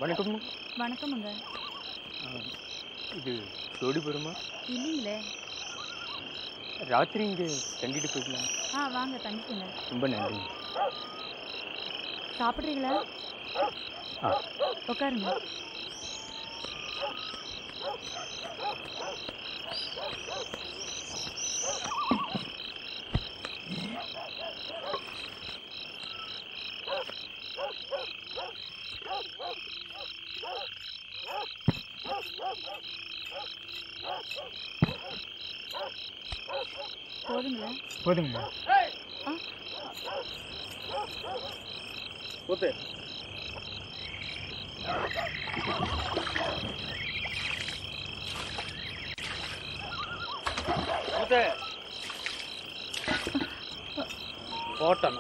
வணக்கம். வணக்கமுங்க. இது ஜோடி பெருமா? இல்லைங்களே. ராத்திரி இங்கே தங்கிட்டு போய்க்கலாம். வாங்க தங்கிக்கங்க. ரொம்ப நன்றி. சாப்பிட்றீங்களா? உட்காருங்க. போதுங்களா? போதுங்க. போத்து போட்டான்.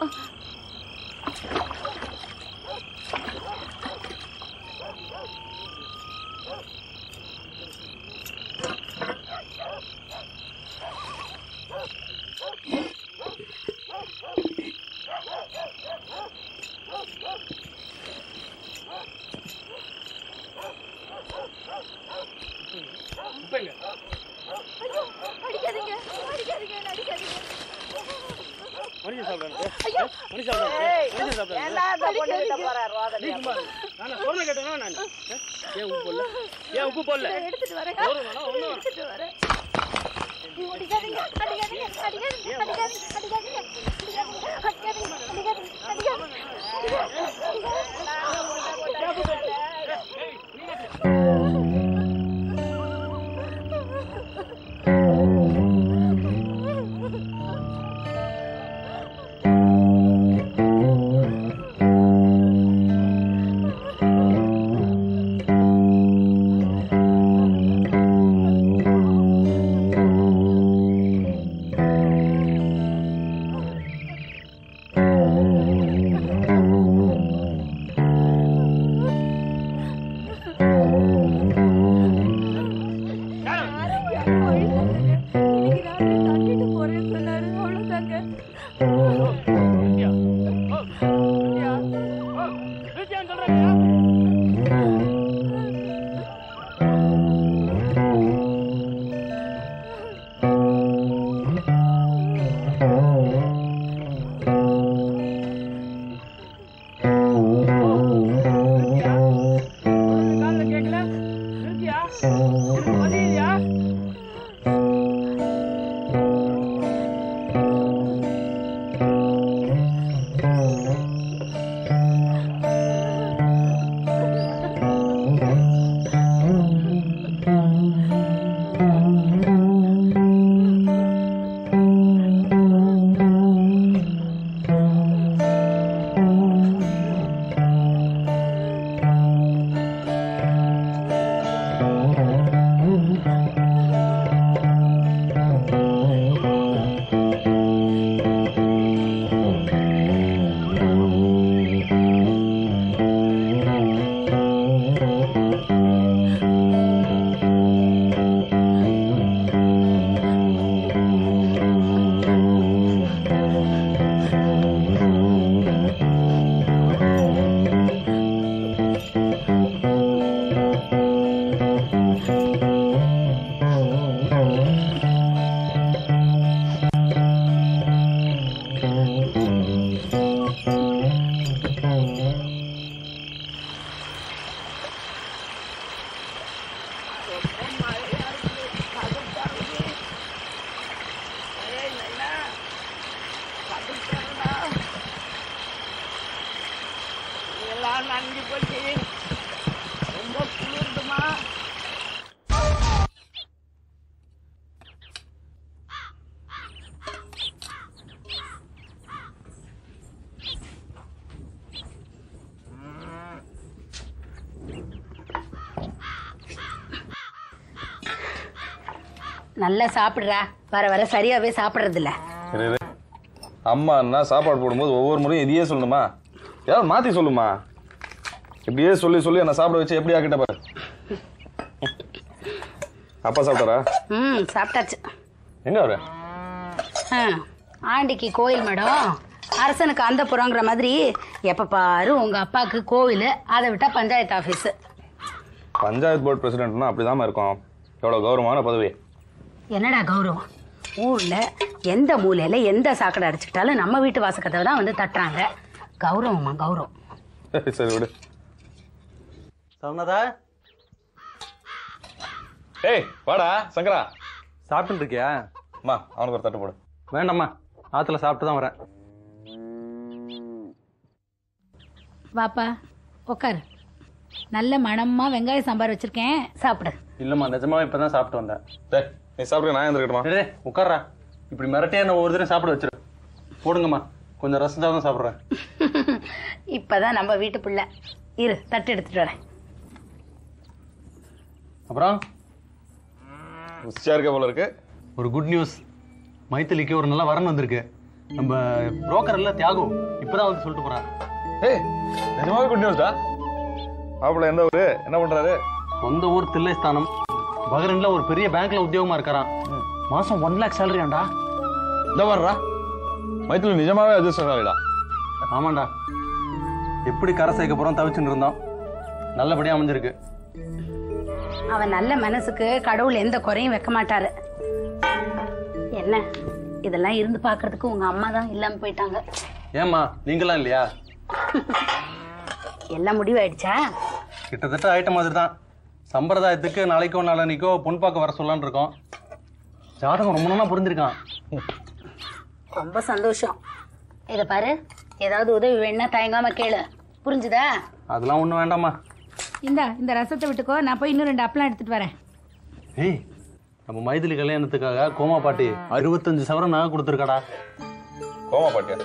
உப்பு போடல எடுத்துட்டு வரேன். நல்லா சாப்பிடுறா. வர வர சரியாவே சாப்பிடுறது இல்ல. அம்மா என்ன சாப்பாடு போடும்போது ஒவ்வொரு முறையும் இதையே சொல்லணுமா? ஏதாவது மாத்தி சொல்லுமா? இப்படியே சொல்லி சொல்லி என்ன சாப்பிட வச்சு எப்படி ஆக்கிட்ட பாரு. அப்பா சாப்பிட்டாரா? சாப்பிட்டாச்சு. எங்க அவரு? ஆண்டிக்கு கோயில் மேடம், அரசனுக்கு அந்த புறங்கிற மாதிரி எப்ப பாரு உங்க அப்பாவுக்கு கோவில், அதை விட்டா பஞ்சாயத்து ஆபீஸ். பஞ்சாயத்து போர்டு பிரசிடென்ட்னா அப்படிதாம்மா இருக்கும். எவ்வளவு கௌரவமான பதவி. என்னடா கௌரவம்? ஊர்ல எந்த மூலையில எந்த சாக்கடை அடிச்சுக்கிட்டாலும் நம்ம வீட்டு வாசக்கதவை தான் வந்து தட்டுறாங்க. கௌரவமா கௌரவம். சரி விடு. சவுனதா, ஏய் வாடா சங்கரா. சாப்பிட்டு இருக்கியா? அம்மா அவனுக்கு ஒரு தட்டு போடு. வேண்டாம்மா, ஆத்துல சாப்பிட்டு தான் வரேன். வாப்பா உட்காரு. நல்ல மணமா வெங்காய சாம்பார் வச்சிருக்கேன், சாப்பிடு. இல்லம்மா, நிஜமாவே இப்பதான் சாப்பிட்டு வந்தேன். டேய் நீ சாப்பிடு, நான் எழுந்திருக்கட்டுமா? டேய் உட்கார்றா. இப்படி மிரட்டியா என்ன ஒவ்வொரு தடவை சாப்பிட வச்சிரு. போடுங்கம்மா, கொஞ்சம் ரசம் தான் சாப்பிட்றேன். இப்பதான் நம்ம வீட்டு பிள்ளை. இரு, தட்டு எடுத்துட்டு வரேன். அப்புறம் ருசியா இருக்க போல இருக்கு. ஒரு குட் நியூஸ். மைத்திலிக்கு ஒரு நல்ல வரன் வந்திருக்கு. நம்ம புரோக்கர் இல்ல தியாகு இப்பதான் வந்து சொல்லிட்டு போறான். ஏய் நிஜமாவே குட் நியூஸ்டா. மாப்பிள்ள எந்த ஊரு, என்ன பண்றாரு? சொந்த ஊர் தில்லைஸ்தானம். பஹ்ரைன்ல ஒரு பெரிய பேங்க்ல உத்தியோகமா இருக்காராம். மாசம் 1 lakh சேலரி ஆண்டா. இந்த வர்றா மைத்திலி நிஜமாவே அதிர்ஷ்டசாலிடா. ஆமாண்டா, எப்படி கரை சேர்க்க போறோம் தவிச்சுட்டு இருந்தோம். நல்லபடியா அமைஞ்சிருக்கு. அவன் நல்ல மனசுக்கு கடவுள் எந்த குறையும் வைக்க மாட்டாரு. என்ன இதெல்லாம் இருந்து பாக்குறதுக்கு உங்க அம்மா தான் இல்லாம போயிட்டாங்க. ஏம்மா நீங்களாம் இல்லையா? எல்லாம் முடிவாயிடுச்சா? கிட்டத்தட்ட ஆயிட்ட மாதிரி தான். சம்பிரதாயத்துக்கு நாளைக்கோ நாளன்னைக்கோ பொன் பார்க்க வர சொல்லலான்னு இருக்கோம். ஜாதகம் ரொம்ப நாளா புரிஞ்சிருக்கான். ரொம்ப சந்தோஷம். இத பாரு, ஏதாவது உதவி வேணா தயங்காம கேளு, புரிஞ்சுதா? அதெல்லாம் ஒண்ணும் வேண்டாமா. இந்த ரசத்தை விட்டுக்கோ, நான் போய் இன்னும் 2 அப்பளம் எடுத்துட்டு வரேன். ஏய், நம்ம மைதிலி கல்யாணத்துக்காக கோமா பாட்டி 65 சவரம் நகை கொடுத்துருக்காடா. கோமா பாட்டியா?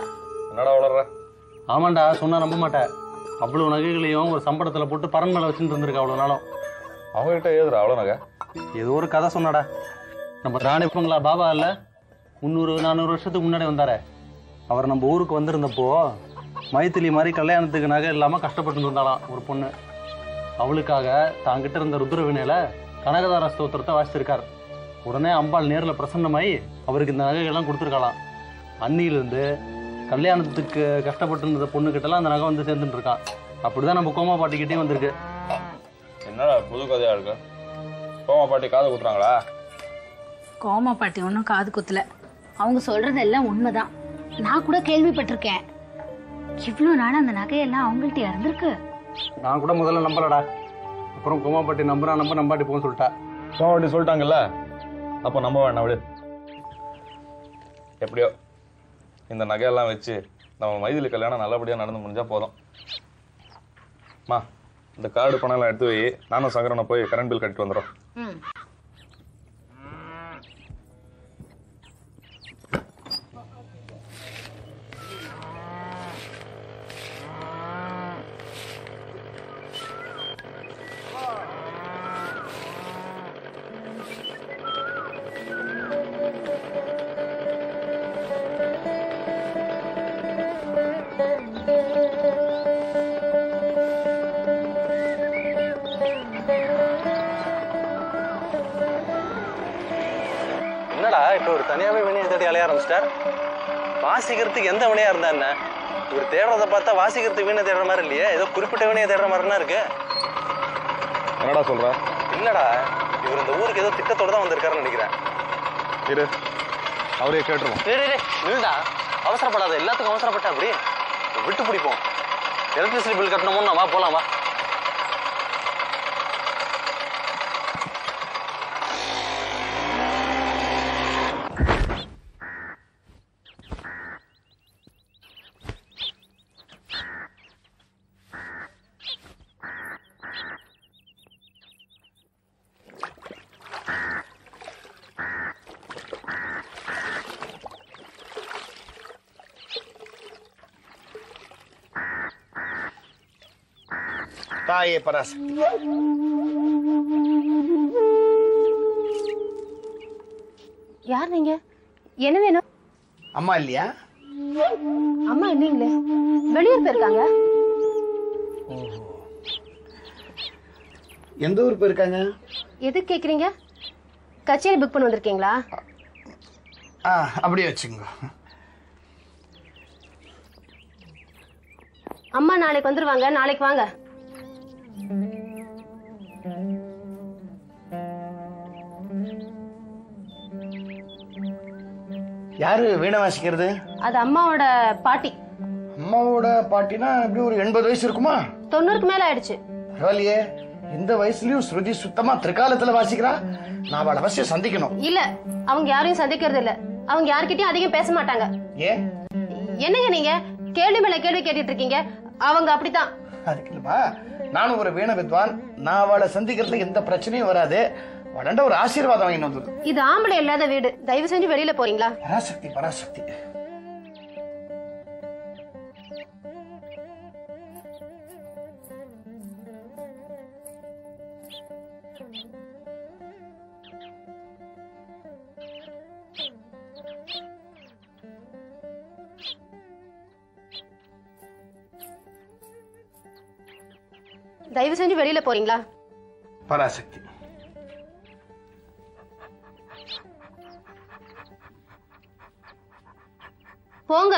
என்னடா வளர்ற? ஆமாண்டா, சொன்னா நம்ப மாட்டேன். அவ்வளவு நகைகளையும் ஒரு சம்பளத்துல போட்டு பரன் மேல வச்சுட்டு இருந்திருக்கா அவ்வளவு நாளும். அவங்ககிட்ட ஏதுடா அவ்வளோ நகை? ஏதோ ஒரு கதை சொன்னாடா. நம்ம ராணி பங்களா பாபா இல்ல 300-400 வருஷத்துக்கு முன்னாடி வந்தாரே, அவர் நம்ம ஊருக்கு வந்திருந்தப்போ மைத்திலி மாதிரி கல்யாணத்துக்கு நகை இல்லாம கஷ்டப்பட்டு இருந்தாலாம் ஒரு பொண்ணு. அவளுக்காக தாங்கிட்ட இருந்த ருத்ரவினையில கனகதார ஸ்தோத்திரத்தை வாசிச்சிருக்கார். உடனே அம்பாள் நேர்ல பிரசன்னமாயி அவருக்கு இந்த நகைகள்லாம் கொடுத்துருக்கலாம். அன்னியிலிருந்து கல்யாணத்துக்கு கஷ்டப்பட்டு இருந்த பொண்ணுகிட்டலாம் அந்த நகை வந்து சேர்ந்துட்டு இருக்கான். அப்படிதான் நம்ம கோமா பாட்டிக்கிட்டே வந்திருக்கு. என்னடா புது கதையா இருக்கு? கோமா பாட்டி காது குத்துறாங்களா? கோமா பாட்டி ஒன்றும் காது குத்துல. அவங்க சொல்றது எல்லாம் உண்மைதான். நான் கூட கேள்விப்பட்டிருக்கேன். இவ்வளவு நாள் அந்த நகையெல்லாம் அவங்கள்ட்ட இருந்திருக்கு. நான் கூட முதல்ல நம்பலடா. அப்புறம் கோமா பாட்டி நம்பாட்டி போன்னு சொல்லிட்டா. கோமா பாட்டி சொல்லிட்டாங்கல்ல, அப்போ நம்ப வேண்டாம் விடு. எப்படியோ இந்த நகையெல்லாம் வச்சு நம்ம மைதிலி கல்யாணம் நல்லபடியாக நடந்து முடிஞ்சா போதும். மா இந்த கார்டு பணம் எல்லாம் எடுத்து வை, நானும் சங்கரனை போய் கரண்ட் பில் கட்டிட்டு வந்துடும். என்னடா இப்போ ஒரு தனியாவே வினையை தேடி அலைய ஆரம்பிச்சிட்டார். வாசிக்கிறதுக்கு எந்த வினையா இருந்தா என்ன? இவர் தேடுறதை பார்த்தா வாசிக்கிறதுக்கு வீணை தேடுற மாதிரி இல்லையே, ஏதோ குறிப்பிட்ட வினையை தேடுற மாதிரினா இருக்கு. என்னடா சொல்ற? இல்லடா, இவர் இந்த ஊருக்கு ஏதோ திட்டத்தோட தான் வந்திருக்காருன்னு நினைக்கிறேன். இரு அவரே கேட்டுருவோம். இல்லடா, அவசரப்படாத. எல்லாத்துக்கும் அவசரப்பட்டா அப்படி விட்டு பிடிப்போம். எலக்ட்ரிசிட்டி பில் கட்டணுமோ, வா போலாம் வா. தாயே பராஸ். யார் நீங்க? என்ன வேணும்? அம்மா இல்லையா? அம்மா இல்லீங்களே, வெளியூர் போயிருக்காங்க. எந்த ஊர் போயிருக்காங்க? எதுக்கு கேக்குறீங்க? கச்சேரி புக் பண்ண வந்திருக்கீங்களா? அப்படியே வச்சுங்க. அம்மா நாளைக்கு வந்துருவாங்க, நாளைக்கு வாங்க. யாரு வீணை வாசிக்கிறது? அது அம்மாவோட பாட்டி. அம்மாவோட பாட்டினா எப்படி ஒரு 80 வயசு இருக்குமா? 90க்கு மேல ஆயிடுச்சு. பரவாயில்லையே, இந்த வயசுலயும் ஸ்ருதி சுத்தமா திரிகாலத்துல வாசிக்கிறா. நான் அவளை அவசியம் சந்திக்கணும். இல்ல, அவங்க யாரையும் சந்திக்கிறது இல்ல. அவங்க யார்கிட்டயும் அதிகம் பேச மாட்டாங்க. ஏன்? என்னங்க நீங்க கேள்வி மேல கேள்வி கேட்டுட்டு இருக்கீங்க? அவங்க அப்படித்தான். அதுக்கு இல்லப்பா, நானும் ஒரு வீண வித்வான். நான் அவளை சந்திக்கிறதுல எந்த பிரச்சனையும் வராது. வளண்ட ஒரு ஆசீர்வாதம் வாங்கிட்டு வந்துரு. இது ஆம்பளை இல்லாத வீடு. தயவு செஞ்சு வெளியில போறீங்களா? பராசக்தி பராசக்தி. தயவு செஞ்சு வெளியில போறீங்களா? பராசக்தி. போங்க.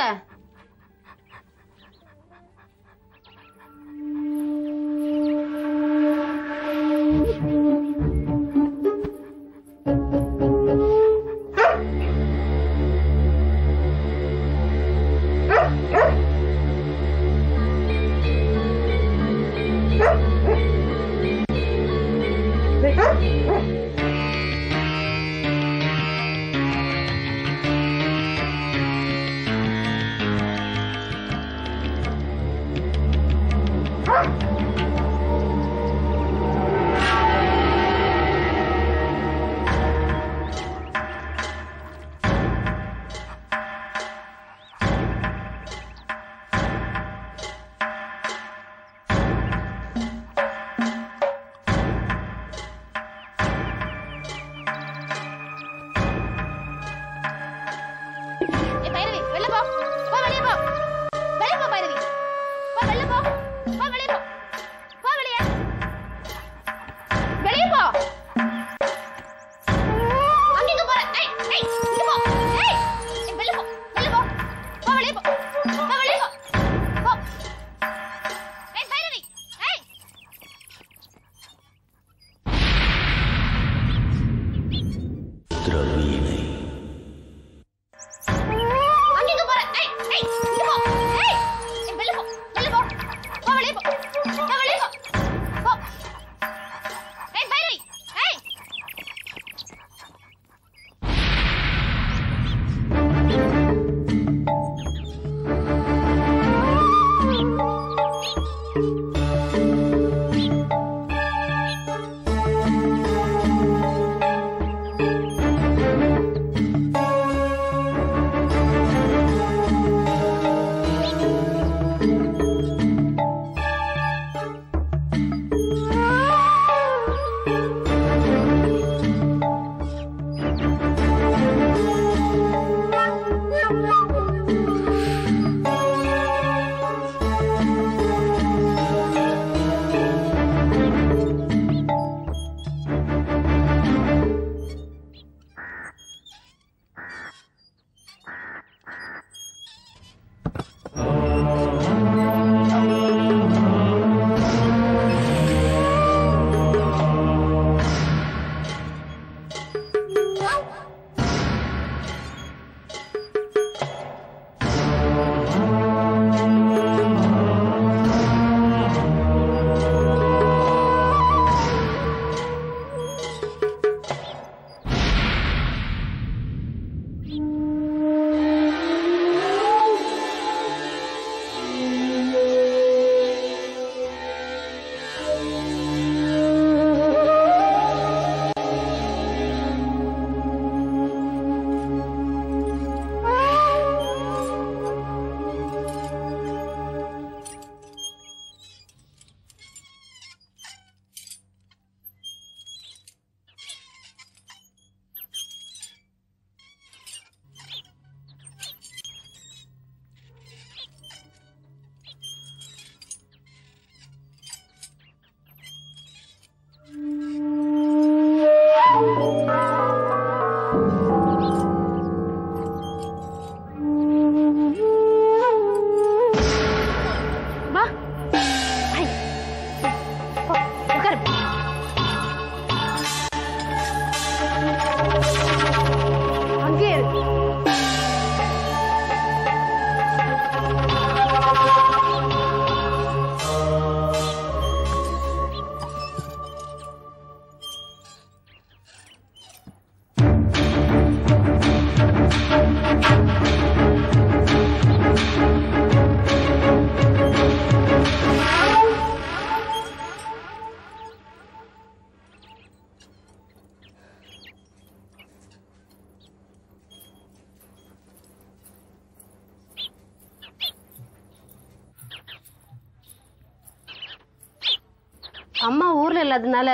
அம்மா ஊர்ல இல்லாததுனால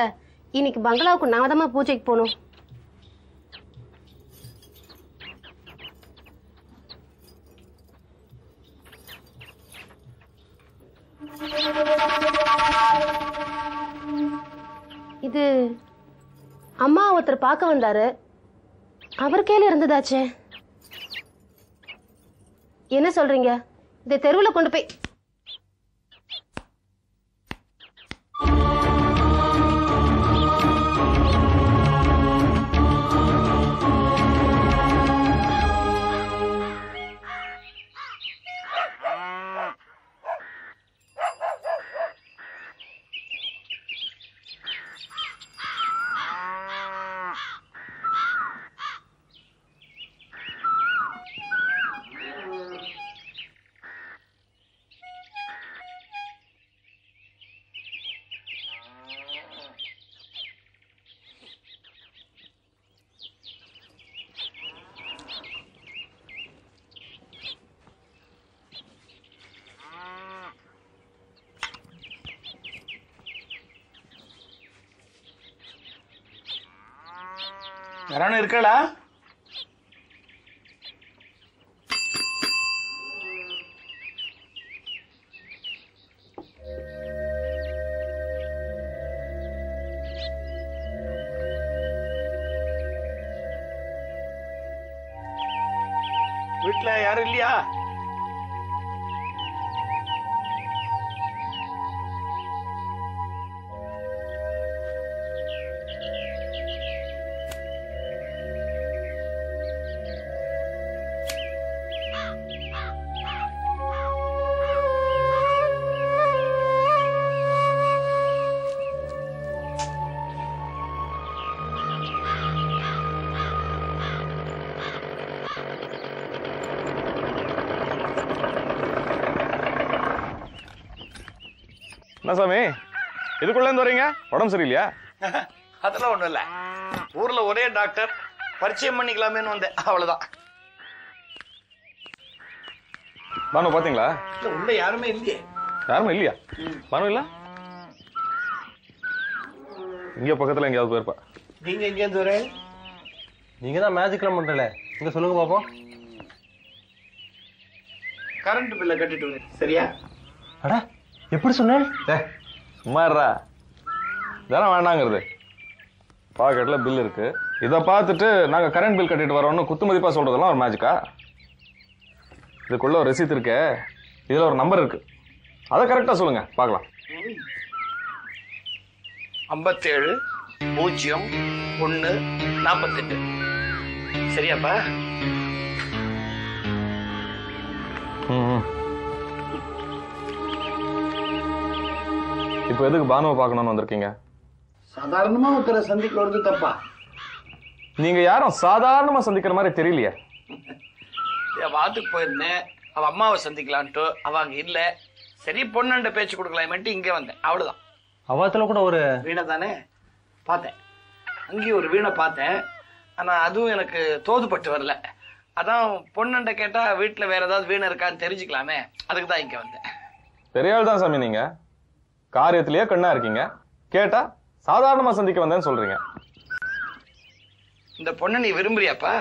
இன்னைக்கு பங்களாவுக்கு நான் தான் பூஜைக்கு போகணும். இது அம்மா ஒருத்தர் பார்க்க வந்தாரு, அவர் கையில இருந்ததாச்சே. என்ன சொல்றீங்க? இதை தெருவுல கொண்டு போய் யாரானு இருக்கா? வீட்டுல யாரும் இல்லையா? என்ன சாமி இதுக்குள்ள இருந்து வரீங்க? உடம்பு சரியில்லையா? அதெல்லாம் ஒண்ணும் இல்ல, ஊர்ல ஒரே டாக்டர், பரிச்சயம் பண்ணிக்கலாமேன்னு வந்தேன், அவ்வளவுதான். பானு பாத்தீங்களா? உள்ள யாருமே இல்லையே. யாருமே இல்லையா? பானு இல்ல, இங்க பக்கத்துல எங்கேயாவது போயிருப்பா. நீங்க எங்க இருந்து வரேன்? நீங்க தான் மேஜிக்லாம் பண்றல, இங்க சொல்லுங்க பாப்போம். கரண்ட் பில்ல கட்டிட்டு வரேன், சரியா? அட எப்படி சொன்னேன்? சும்மா இருடா, இதெல்லாம் வேண்டாங்கிறது. பாக்கெட்ல பில் இருக்கு, இதை பார்த்துட்டு நாங்க கரண்ட் பில் கட்டிட்டு வரோம்னு குத்து மதிப்பா சொல்றதெல்லாம் ஒரு மேஜிக்கா? இதுக்குள்ள ஒரு ரெசிப்ட் இருக்கு, இதுல ஒரு நம்பர் இருக்கு, அதை கரெக்டா சொல்லுங்க பார்க்கலாம். 57 0 1 48. சரியாப்பா? இப்போ எதுக்கு பானுவை பார்க்கணும்னு வந்திருக்கீங்க? சாதாரணமா ஒருத்தரை சந்திக்க வருது தப்பா? நீங்க யாரும் சாதாரணமா சந்திக்கிற மாதிரி தெரியலையே. வாத்துக்கு போயிருந்தேன், அவ அம்மாவை சந்திக்கலான்ட்டு, அவ அங்க இல்ல. சரி பொண்ணுண்ட பேச்சு கொடுக்கலாமேன்ட்டு இங்கே வந்தேன், அவ்வளவுதான். அவாத்துல கூட ஒரு வீணை தானே பார்த்தேன், அங்கேயும் ஒரு வீணை பார்த்தேன். ஆனா அதுவும் எனக்கு தோதுப்பட்டு வரல. அதான் பொண்ணுண்ட கேட்டா வீட்டுல வேற ஏதாவது வீணை இருக்கான்னு தெரிஞ்சுக்கலாமே, அதுக்கு தான் இங்க வந்தேன். பெரிய ஆள் தான் சாமி, நீங்க காரியத்திலேயே கண்ணா இருக்கீங்க, கேட்டா சாதாரணமா சந்திக்க வந்தேன்னு சொல்றீங்க. இந்த பொண்ணை நீ விரும்புறியாப்பா?